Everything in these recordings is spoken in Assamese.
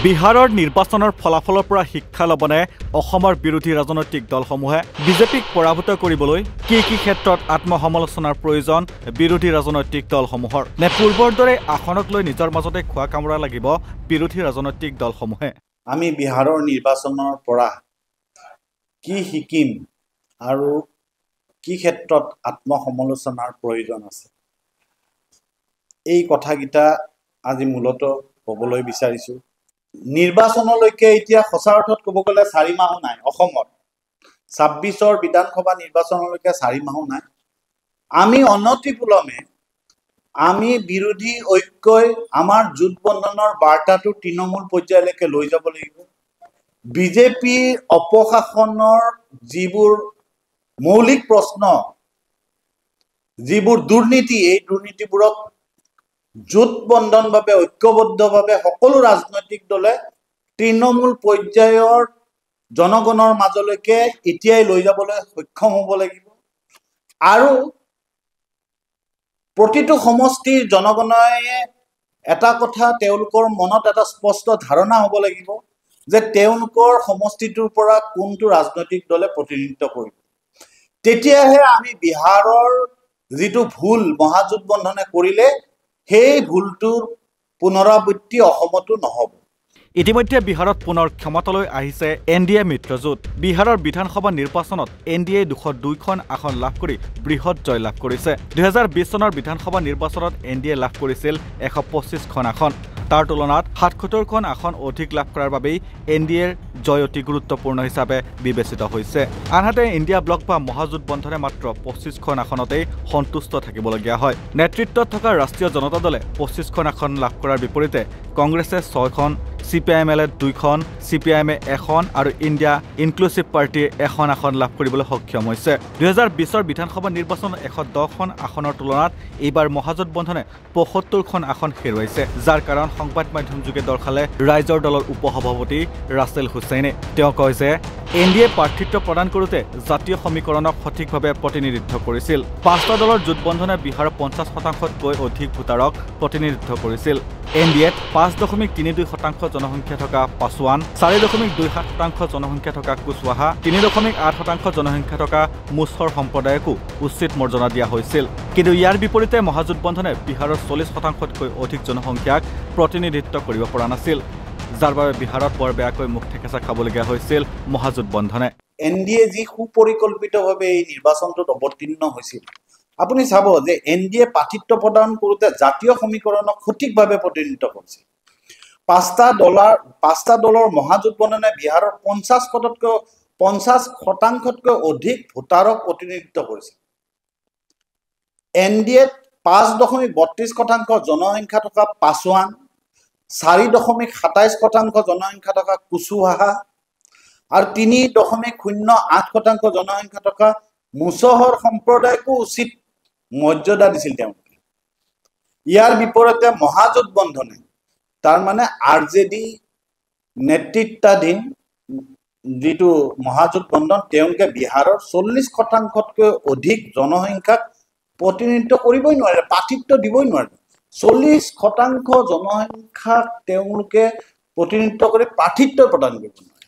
বিহাৰৰ নিৰ্বাচনৰ ফলাফলৰ পৰা শিক্ষা ল'বনে অসমৰ বিৰোধী ৰাজনৈতিক দলসমূহে বিজেপিক পৰাভূত কৰিবলৈ কি ক্ষেত্ৰত আত্মসমালোচনাৰ প্ৰয়োজন বিৰোধী ৰাজনৈতিক দলসমূহৰ নে পূৰ্বৰ দৰে আসনক লৈ নিজৰ মাজতে খোৱা কামৰা লাগিব বিৰোধী ৰাজনৈতিক দলসমূহে আমি বিহাৰৰ নিৰ্বাচনৰ পৰা কি শিকিম আৰু কি ক্ষেত্ৰত আত্মসমালোচনাৰ প্ৰয়োজন আছে এই কথাকিটা আজি মূলতঃ ক'বলৈ বিচাৰিছো নিৰ্বাচনলৈকে এতিয়া সঁচা অৰ্থত ক'ব গ'লে 4 মাহো নাই অসমত 26ৰ বিধানসভা নিৰ্বাচনলৈকে 4 মাহো নাই আমি অনতিপলমে আমি বিৰোধী ঐক্যই আমাৰ জোট বন্ধনৰ বাৰ্তাটো তৃণমূল পৰ্যায়লৈকে লৈ যাব লাগিব বিজেপি অপশাসনৰ যিবোৰ মৌলিক প্ৰশ্ন যিবোৰ দুৰ্নীতি এই দুৰ্নীতিবোৰক জোট বন্ধনভাৱে ঐক্যবদ্ধভাৱে সকলো ৰাজনৈতিক দলে তৃণমূল পৰ্যায়ৰ জনগণৰ মাজলৈকে এতিয়াই লৈ যাবলৈ সক্ষম হ'ব লাগিব আৰু প্ৰতিটো সমষ্টিৰ জনগণয়ে এটা কথা তেওঁলোকৰ মনত এটা স্পষ্ট ধাৰণা হ'ব লাগিব যে তেওঁলোকৰ সমষ্টিটোৰ পৰা কোনটো ৰাজনৈতিক দলে প্ৰতিনিধিত্ব কৰিব তেতিয়াহে আমি বিহাৰৰ যিটো ভুল মহাজোট বন্ধনে কৰিলে সেই ভুলটোৰ পুনৰাবৃত্তি অসমতো নহব ইতিমধ্যে বিহাৰত পুনৰ ক্ষমতালৈ আহিছে এনডিএ মিত্ৰজোঁট বিহাৰৰ বিধানসভা নিৰ্বাচনত এনডিএ 202খন আসন লাভ কৰি বৃহৎ জয় লাভ কৰিছে 2020 চনৰ বিধানসভা নিৰ্বাচনত এনডিএ লাভ কৰিছিল 125খন আসন তাৰ তুলনাত 77খন আসন অধিক লাভ কৰাৰ বাবেই এনডিএৰ জয় অতি গুৰুত্বপূৰ্ণ হিচাপে বিবেচিত হৈছে আনহাতে ইণ্ডিয়া ব্লক বা মহাজোট বন্ধনে মাত্ৰ 25খন আসনতেই সন্তুষ্ট থাকিবলগীয়া হয় নেতৃত্বত থকা ৰাষ্ট্ৰীয় জনতা দলে 25খন আসন লাভ কৰাৰ বিপৰীতে কংগ্ৰেছে 6খন CPIML 2খন CPIMে 1খন আৰু ইণ্ডিয়া ইনক্লুচিভ পাৰ্টিয়ে 1খন আসন লাভ কৰিবলৈ সক্ষম হৈছে 2020ৰ বিধানসভা নিৰ্বাচনত 110খন আসনৰ তুলনাত এইবাৰ মহাজোট বন্ধনে 75খন আসন হেৰুৱাইছে যাৰ কাৰণ সংবাদ মাধ্যম যোগে দৰ্শালে ৰাইজৰ দলৰ উপসভাপতি ৰাছেল হুছেইনে তেওঁ কয় যে এনডিএ প্ৰাৰ্থিত্ব প্ৰদান কৰোঁতে জাতীয় সমীকৰণক সঠিকভাৱে প্ৰতিনিধিত্ব কৰিছিল 5টা দলৰ জোট বন্ধনে বিহাৰৰ 50%তকৈ অধিক ভোটাৰক প্ৰতিনিধিত্ব কৰিছিল এনডিএত 5.32% জনসংখ্যা থকা পাছোৱান 4.27% জনসংখ্যা থকা কুশৱাহা 3.8% জনসংখ্যা থকা মুছৰ সম্প্ৰদায়কো উচিত মৰ্যাদা দিয়া হৈছিল কিন্তু ইয়াৰ বিপৰীতে মহাজোট বন্ধনে বিহাৰৰ 40%তকৈ অধিক জনসংখ্যাক প্ৰতিনিধিত্ব কৰিব পৰা নাছিল যাৰ বাবে বিহাৰত বৰ বেয়াকৈ মুখ ঠেকেচা খাবলগীয়া হৈছিল মহাজোট বন্ধনে এনডিএ যি সুপৰিকল্পিতভাৱে এই নিৰ্বাচনটোত অৱতীৰ্ণ হৈছিল আপুনি চাব যে এনডিএ প্ৰাৰ্থিত্ব প্ৰদান কৰোঁতে জাতীয় সমীকৰণক সঠিকভাৱে প্ৰতিনিধিত্ব কৰিছিল 5টা দলৰ মহাজোট বন্ধনে বিহাৰৰ 50%তকৈ অধিক ভোটাৰক প্ৰতিনিধিত্ব কৰিছিল এনডিএত 5.32% জনসংখ্যা থকা পাছোৱান 4.27% জনসংখ্যা থকা কুশৱাহা আৰু 3.08% জনসংখ্যা থকা মুছহৰ সম্প্ৰদায়কো উচিত মৰ্যাদা দিছিল তেওঁলোকে ইয়াৰ বিপৰীতে মহাজোট বন্ধনে তাৰ মানে আৰজেডি নেতৃত্বাধীন যিটো মহাজোট বন্ধন তেওঁলোকে বিহাৰৰ 40%তকৈ অধিক জনসংখ্যাক প্ৰতিনিধিত্ব কৰিবই নোৱাৰে প্ৰাৰ্থিত্ব দিবই নোৱাৰে 40% জনসংখ্যাক তেওঁলোকে প্ৰতিনিধিত্ব কৰি প্ৰাৰ্থিত্ব প্ৰদান কৰিব নোৱাৰে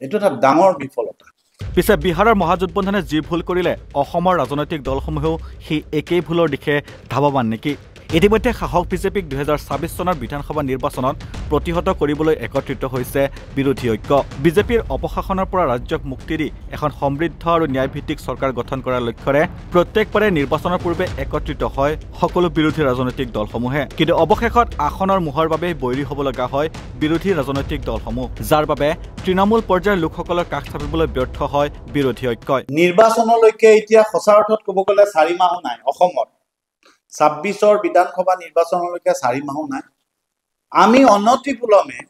এইটো এটা ডাঙৰ বিফলতা পিছে বিহাৰৰ মহাজোট বন্ধনে যি ভুল কৰিলে অসমৰ ৰাজনৈতিক দলসমূহেও সেই একেই ভুলৰ দিশে ধাৱমান নেকি ইতিমধ্যে শাসক বিজেপিক 2026 চনৰ বিধানসভা নিৰ্বাচনত প্ৰতিহত কৰিবলৈ একত্ৰিত হৈছে বিৰোধী ঐক্য বিজেপিৰ অপশাসনৰ পৰা ৰাজ্যক মুক্তি দি এখন সমৃদ্ধ আৰু ন্যায়ভিত্তিক চৰকাৰ গঠন কৰাৰ লক্ষ্যৰে প্ৰত্যেকবাৰে নিৰ্বাচনৰ পূৰ্বে একত্ৰিত হয় সকলো বিৰোধী ৰাজনৈতিক দলসমূহে কিন্তু অৱশেষত আসনৰ মোহৰ বাবে বৈৰী হ'ব লগা হয় বিৰোধী ৰাজনৈতিক দলসমূহ যাৰ বাবে তৃণমূল পৰ্যায়ৰ লোকসকলৰ কাষ চাপিবলৈ ব্যৰ্থ হয় বিৰোধী ঐক্যই নিৰ্বাচনলৈকে এতিয়া সঁচা অৰ্থত ক'ব গ'লে 4 মাহো নাই অসমত 26ৰ বিধানসভা নিৰ্বাচনলৈকে 4 মাহো নাই আমি অনতিপলমে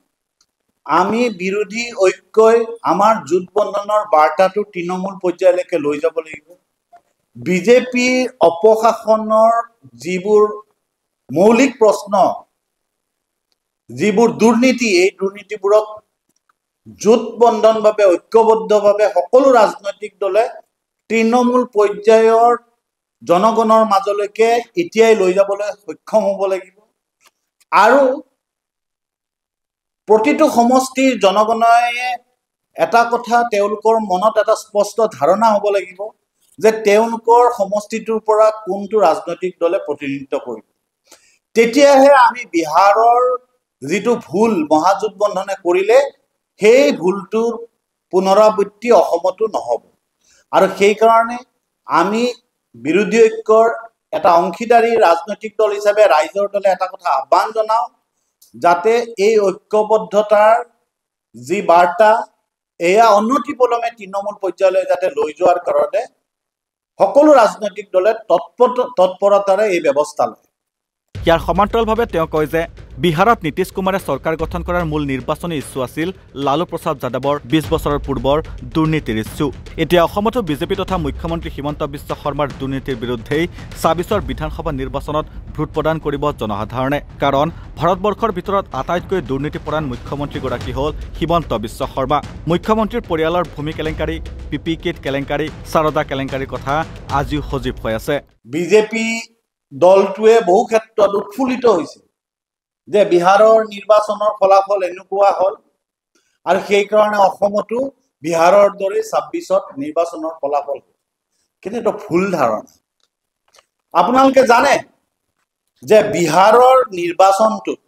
আমি বিৰোধী ঐক্যই আমাৰ জোট বন্ধনৰ বাৰ্তাটো তৃণমূল পৰ্যায়লৈকে লৈ যাব লাগিব বিজেপি অপশাসনৰ যিবোৰ মৌলিক প্ৰশ্ন যিবোৰ দুৰ্নীতি এই দুৰ্নীতিবোৰক জোট বন্ধনভাৱে ঐক্যবদ্ধভাৱে সকলো ৰাজনৈতিক দলে তৃণমূল পৰ্যায়ৰ জনগণৰ মাজলৈকে এতিয়াই লৈ যাবলৈ সক্ষম হ'ব লাগিব আৰু প্ৰতিটো সমষ্টিৰ জনগণে এটা কথা তেওঁলোকৰ মনত এটা স্পষ্ট ধাৰণা হ'ব লাগিব যে তেওঁলোকৰ সমষ্টিটোৰ পৰা কোনটো ৰাজনৈতিক দলে প্ৰতিনিধিত্ব কৰিব। তেতিয়াহে আমি বিহাৰৰ যিটো ভুল মহাজোটবন্ধনে কৰিলে সেই ভুলটোৰ পুনৰাবৃত্তি অসমতো নহ'ব। আৰু সেইকাৰণে আমি বিৰোধী ঐক্যৰ এটা অংশীদাৰী ৰাজনৈতিক দল হিচাপে ৰাইজৰ দলে এটা কথা আহ্বান জনাওঁ, যাতে এই ঐক্যবদ্ধতাৰ যি বাৰ্তা এয়া অনতিপলমে তৃণমূল পৰ্যায়লৈ যাতে লৈ যোৱাৰ কাৰণে সকলো ৰাজনৈতিক দলে তৎপৰতাৰে এই ব্যৱস্থা লয়। ইয়াৰ সমান্তৰালভাৱে তেওঁ কয় যে বিহাৰত নীতিশ কুমাৰে চৰকাৰ গঠন কৰাৰ মূল নিৰ্বাচনী ইচ্ছু আছিল লালু প্ৰসাদ যাদৱৰ ২০ বছৰৰ পূৰ্বৰ দুৰ্নীতিৰ ইচ্ছু। এতিয়া অসমতো বিজেপি তথা মুখ্যমন্ত্ৰী হিমন্ত বিশ্ব শৰ্মাৰ দুৰ্নীতিৰ বিৰুদ্ধেই ২৬ৰ বিধানসভা নিৰ্বাচনত ভোট প্ৰদান কৰিব জনসাধাৰণে। কাৰণ ভাৰতবৰ্ষৰ ভিতৰত আটাইতকৈ দুৰ্নীতিপৰায়ণ মুখ্যমন্ত্ৰীগৰাকী হ'ল হিমন্ত বিশ্ব শৰ্মা। মুখ্যমন্ত্ৰীৰ পৰিয়ালৰ ভূমি কেলেংকাৰী, PPKত কেলেংকাৰী, সাৰদা কেলেংকাৰীৰ কথা আজিও সজীৱ হৈ আছে। বিজেপি দলটোৱে বহু ক্ষেত্ৰত উৎফুল্লিত হৈছে যে বিহাৰৰ নিৰ্বাচনৰ ফলাফল এনেকুৱা হ'ল আৰু সেইকাৰণে অসমতো বিহাৰৰ দৰে ২৬ত নিৰ্বাচনৰ ফলাফল হ'ল। কিন্তু এইটো ভুল ধাৰণা। আপোনালোকে জানে যে বিহাৰৰ নিৰ্বাচনটোত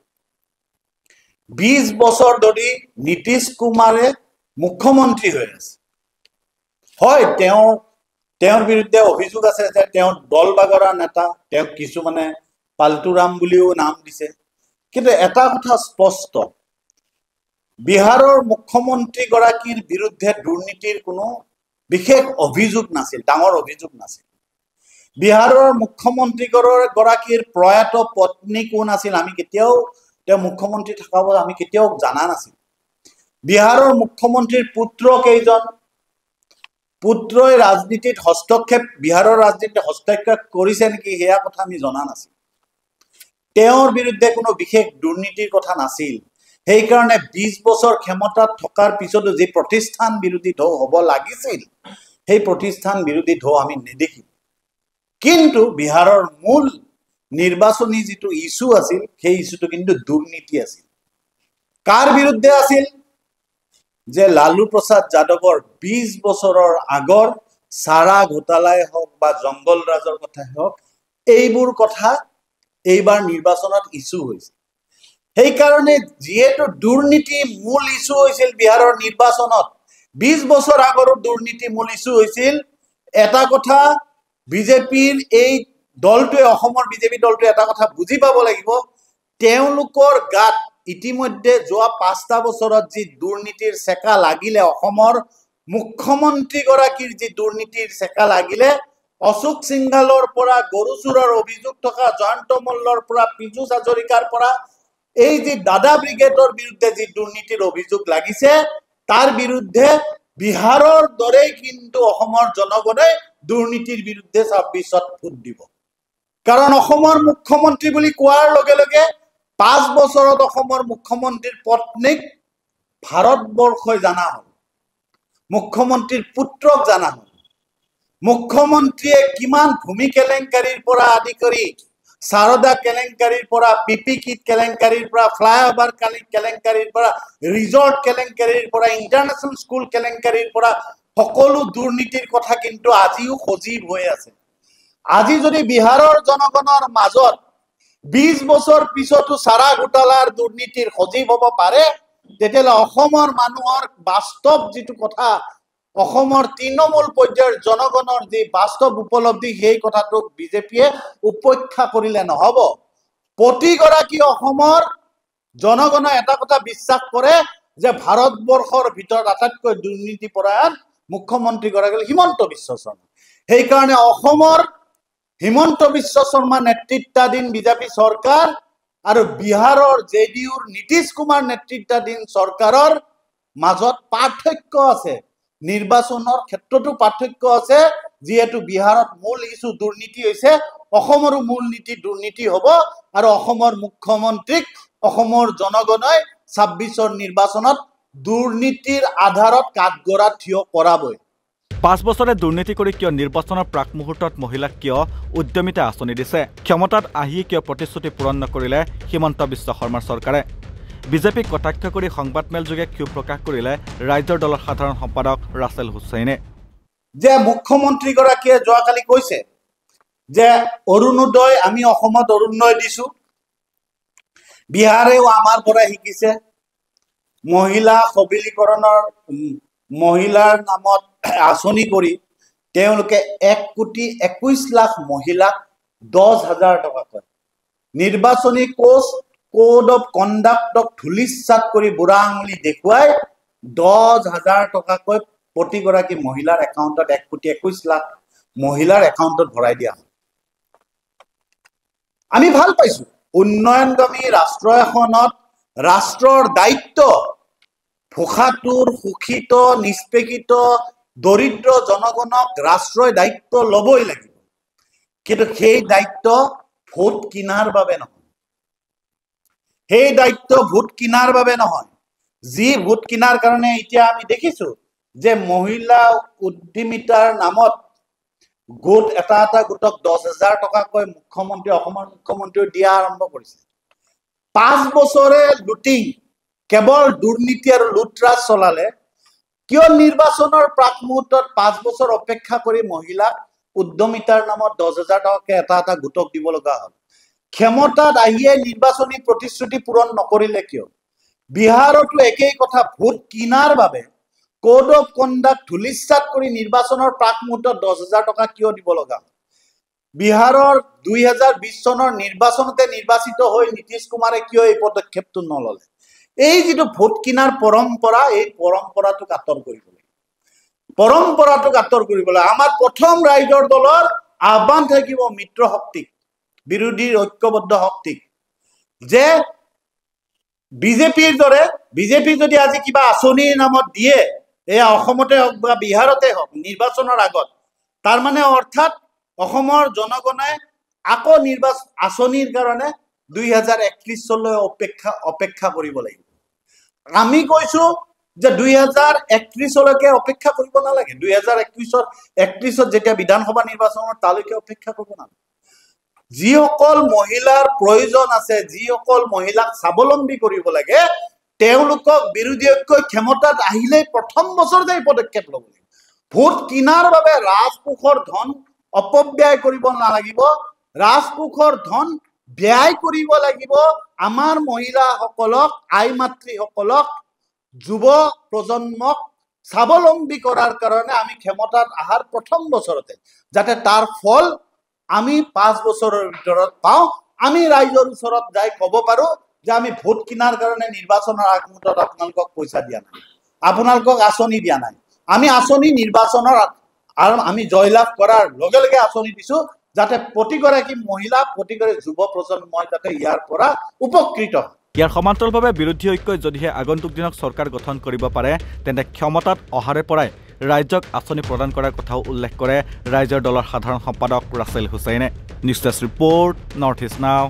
২০ বছৰ ধৰি নীতিশ কুমাৰে মুখ্যমন্ত্ৰী হৈ আছে। হয়, তেওঁৰ বিৰুদ্ধে অভিযোগ আছে যে তেওঁ দল বাগৰা নেতা, তেওঁক কিছুমানে পাল্টুৰাম বুলিও নাম দিছে। কিন্তু এটা কথা স্পষ্ট, বিহাৰৰ মুখ্যমন্ত্ৰীগৰাকীৰ বিৰুদ্ধে দুৰ্নীতিৰ কোনো বিশেষ অভিযোগ নাছিল, ডাঙৰ অভিযোগ নাছিল। বিহাৰৰ মুখ্যমন্ত্ৰীগৰাকীৰ প্ৰয়াত পত্নী কোন আছিল আমি কেতিয়াও, তেওঁ মুখ্যমন্ত্ৰী থকা আমি কেতিয়াও জানা নাছিল। বিহাৰৰ মুখ্যমন্ত্ৰীৰ পুত্ৰ কেইজন, পুত্ৰই ৰাজনীতিত হস্তক্ষেপ, বিহাৰৰ ৰাজনীতিত হস্তক্ষেপ কৰিছে নেকি সেয়া কথা আমি জনা নাছিল। তেওঁৰ বিৰুদ্ধে কোনো বিশেষ দুৰ্নীতিৰ কথা নাছিল। সেইকাৰণে ২০ বছৰ ক্ষমতাত থকাৰ পিছতো যি প্ৰতিষ্ঠান বিৰোধী ঢৌ হ'ব লাগিছিল সেই প্ৰতিষ্ঠান বিৰোধী ঢৌ আমি নেদেখিম। কিন্তু বিহাৰৰ মূল নিৰ্বাচনী যিটো ইছ্যু আছিল সেই ইছ্যুটো কিন্তু দুৰ্নীতি আছিল। কাৰ বিৰুদ্ধে আছিল? যে লালু প্ৰসাদ যাদৱৰ ২০ বছৰৰ আগৰ চাৰা ঘোটালাই হওক বা জংগল ৰাজৰ কথাই হওক, এইবোৰ কথা এইবাৰ নিৰ্বাচনত ইছ্যু হৈছে। সেইকাৰণে যিহেতু দুৰ্নীতি মূল ইছ্যু হৈছিল বিহাৰৰ নিৰ্বাচনত, ২০ বছৰ আগৰো দুৰ্নীতি মূল ইছ্যু হৈছিল, এটা কথা বিজেপিৰ এই দলটোৱে, অসমৰ বিজেপি দলটোৱে এটা কথা বুজি পাব লাগিব, তেওঁলোকৰ গাত ইতিমধ্যে যোৱা ৫টা বছৰত যি দুৰ্নীতিৰ চেকা লাগিলে, অসমৰ মুখ্যমন্ত্ৰীগৰাকীৰ যি দুৰ্নীতিৰ চেকা লাগিলে, অশোক সিংঘালৰ পৰা, গৰু চোৰৰ অভিযোগ থকা জয়ন্ত মল্লৰ পৰা, পীযুষ হাজৰিকাৰ পৰা, এই যি দাদা ব্ৰিগেডৰ বিৰুদ্ধে যি দুৰ্নীতিৰ অভিযোগ লাগিছে, তাৰ বিৰুদ্ধে বিহাৰৰ দৰেই কিন্তু অসমৰ জনগণে দুৰ্নীতিৰ বিৰুদ্ধে ২৬ত ভোট দিব। কাৰণ অসমৰ মুখ্যমন্ত্ৰী বুলি কোৱাৰ লগে লগে ৫ বছৰত অসমৰ মুখ্যমন্ত্ৰীৰ পত্নীক ভাৰতবৰ্ষই জানা হ'ল, মুখ্যমন্ত্ৰীৰ পুত্ৰক জানা হ'ল, মুখ্যমন্ত্ৰীয়ে কিমান ভূমি কেলেংকাৰীৰ পৰা আদি কৰি সাৰদা কেলেংকাৰীৰ পৰা, PPKত কেলেংকাৰীৰ পৰা, ফ্লাইঅভাৰ কেলেংকাৰীৰ পৰা, ৰিজৰ্ট কেলেংকাৰীৰ পৰা, ইণ্টাৰনেশ্যনেল স্কুল কেলেংকাৰীৰ পৰা সকলো দুৰ্নীতিৰ কথা কিন্তু আজিও সজীৱ হৈ আছে। আজি যদি বিহাৰৰ জনগণৰ মাজত ২০ বছৰ পিছতো চাৰা ঘোটালাৰ দুৰ্নীতিৰ সজীৱ হ'ব পাৰে, তেতিয়াহ'লে অসমৰ মানুহৰ বাস্তৱ যিটো কথা, অসমৰ তৃণমূল পৰ্যায়ৰ জনগণৰ যি বাস্তৱ উপলব্ধি, সেই কথাটোক বিজেপিয়ে উপেক্ষা কৰিলে নহ'ব। প্ৰতিগৰাকী অসমৰ জনগণে এটা কথা বিশ্বাস কৰে যে ভাৰতবৰ্ষৰ ভিতৰত আটাইতকৈ দুৰ্নীতিপৰায়ণ মুখ্যমন্ত্ৰীগৰাকী হ'ল হিমন্ত বিশ্ব শৰ্মা। সেইকাৰণে অসমৰ হিমন্ত বিশ্ব শৰ্মা নেতৃত্বাধীন বিজেপি চৰকাৰ আৰু বিহাৰৰ JDUৰ নীতিশ কুমাৰ নেতৃত্বাধীন চৰকাৰৰ মাজত পাৰ্থক্য আছে, নিৰ্বাচনৰ ক্ষেত্ৰতো পাৰ্থক্য আছে। যিহেতু বিহাৰত মূল ইছ্যু দুৰ্নীতি হৈছে, অসমৰো মূল নীতি দুৰ্নীতি হ'ব আৰু অসমৰ মুখ্যমন্ত্ৰীক অসমৰ জনগণে ২৬ৰ নিৰ্বাচনত দুৰ্নীতিৰ আধাৰত কাঠগড়াত থিয় কৰাবই। ৫ বছৰে দুৰ্নীতি কৰি কিয় নিৰ্বাচনৰ প্ৰাক মুহূৰ্তত মহিলাক কিয় উদ্যমিতা আঁচনি দিছে, ক্ষমতাত আহি কিয় প্ৰতিশ্ৰুতি পূৰণ নকৰিলে হিমন্ত বিশ্ব শৰ্মাৰ চৰকাৰে? বিজেপিক কটাক্ষ কৰি সংবাদমেলযোগে ক্ষোভ প্ৰকাশ কৰিলে ৰাজ্যৰ দলৰ সাধাৰণ সম্পাদক ৰাছেল হুছেইনে। যে মুখ্যমন্ত্ৰীগৰাকীয়ে যোৱাকালি কৈছে যে অৰুণোদয় আমি অসমত অৰুণোদয় দিছো, বিহাৰেও আমাৰ পৰা শিকিছে, মহিলা সবলীকৰণৰ মহিলাৰ নামত আঁচনি কৰি তেওঁলোকে 1,21,00,000 মহিলাক 10,000 টকাকৈ নিৰ্বাচনী কোড অফ কণ্ডাক্টক ধুলিচ্ছাত কৰি বুঢ়া আঙুলি দেখুৱাই 10,000 টকাকৈ প্ৰতিগৰাকী মহিলাৰ একাউণ্টত 1,21,00,000 মহিলাৰ একাউণ্টত ভৰাই দিয়া হয়। আমি ভাল পাইছো। উন্নয়নগামী ৰাষ্ট্ৰ এখনত ৰাষ্ট্ৰৰ দায়িত্ব ভোষাতুৰ, শোষিত, নিষ্পেষিত, দৰিদ্ৰ জনগণক ৰাষ্ট্ৰই দায়িত্ব ল'বই লাগিব, কিন্তু সেই দায়িত্ব ভোট কিনাৰ বাবে নহয়। সেই দায়িত্ব ভোট কিনাৰ বাবে নহয়। যি ভোট কিনাৰ কাৰণে এতিয়া আমি দেখিছো যে মহিলা উদ্যমিতাৰ নামত গোট এটা গোটক 10,000 টকাকৈ অসমৰ মুখ্যমন্ত্ৰীয়ে দিয়া আৰম্ভ কৰিছে। 5 বছৰে লুটিং, কেৱল দুৰ্নীতি আৰু লুটৰাজ চলালে। কিয় নিৰ্বাচনৰ প্ৰাক মুহূৰ্তত 5 বছৰ অপেক্ষা কৰি মহিলাক উদ্যমিতাৰ নামত 10,000 টকাকৈ এটা গোটক দিব লগা হ'ল? ক্ষমতাত আহিয়ে নিৰ্বাচনী প্ৰতিশ্ৰুতি পূৰণ নকৰিলে কিয়? বিহাৰতো একেই কথা। ভোট কিনাৰ বাবে কোড অফ কণ্ডাক্ট ধুলিচ্ছাত কৰি নিৰ্বাচনৰ প্ৰাক মুহূৰ্তত 10,000 টকা কিয় দিব লগা হ'ল? বিহাৰৰ 2020 চনৰ নিৰ্বাচনতে নিৰ্বাচিত হৈ নীতিশ কুমাৰে কিয় এই পদক্ষেপটো নললে? এই যিটো ভোট কিনাৰ পৰম্পৰা, এই পৰম্পৰাটোক আঁতৰ কৰিব লাগে। আমাৰ প্ৰথম ৰাইজৰ দলৰ আহ্বান থাকিব মিত্ৰ শক্তিক, বিৰোধীৰ ঐক্যবদ্ধ শক্তিক, যে বিজেপিৰ দৰে বিজেপি যদি আজি কিবা আঁচনিৰ নামত দিয়ে, এয়া অসমতে হওক বা বিহাৰতে হওক নিৰ্বাচনৰ আগত, তাৰ মানে অৰ্থাৎ অসমৰ জনগণে আকৌ আঁচনিৰ কাৰণে 2031 চনলৈ অপেক্ষা কৰিব লাগিব। আমি কৈছো যে 2031লৈকে অপেক্ষা কৰিব নালাগে। 2031ত যেতিয়া বিধানসভা নিৰ্বাচন তালৈকে অপেক্ষা কৰিব নালাগে। যিসকল মহিলাৰ প্ৰয়োজন আছে, যিসকল মহিলাক স্বাৱলম্বী কৰিব লাগে, তেওঁলোকক বিৰোধী ঐক্যই ক্ষমতাত আহিলে প্ৰথম বছৰতে এই পদক্ষেপ ল'ব লাগিব। ভোট কিনাৰ বাবে ৰাজকোষৰ ধন অপব্যয় কৰিব নালাগিব। ৰাজকোষৰ ধন ব্যয় কৰিব লাগিব আমাৰ মহিলাসকলক, আই মাতৃসকলক, যুৱ প্ৰজন্মক স্বাৱলম্বী কৰাৰ কাৰণে আমি ক্ষমতাত অহাৰ প্ৰথম বছৰতে, যাতে তাৰ ফল আমি 5 বছৰৰ ভিতৰত পাওঁ। আমি ৰাইজৰ ওচৰত যাই ক'ব পাৰো যে আমি ভোট কিনাৰ কাৰণে নিৰ্বাচনৰ আগমুহূৰ্তত আপোনালোকক পইচা দিয়া নাই, আপোনালোকক আঁচনি দিয়া নাই। আমি আঁচনি নিৰ্বাচনৰ আৰু আমি জয়লাভ কৰাৰ লগে লগে আঁচনি দিছো, যাতে প্ৰতিগৰাকী মহিলা, প্ৰতিগৰাকী যুৱ প্ৰজন্মই যাতে ইয়াৰ পৰা উপকৃত হয়। ইয়াৰ সমান্তৰালভাৱে বিৰোধী ঐক্যই যদিহে আগন্তুক দিনত চৰকাৰ গঠন কৰিব পাৰে, তেন্তে ক্ষমতাত অহাৰে পৰাই ৰাজ্যক আঁচনি প্ৰদান কৰাৰ কথাও উল্লেখ কৰে ৰাইজৰ দলৰ সাধাৰণ সম্পাদক ৰাছেল হুছেইনে। News desk report, north east নাও।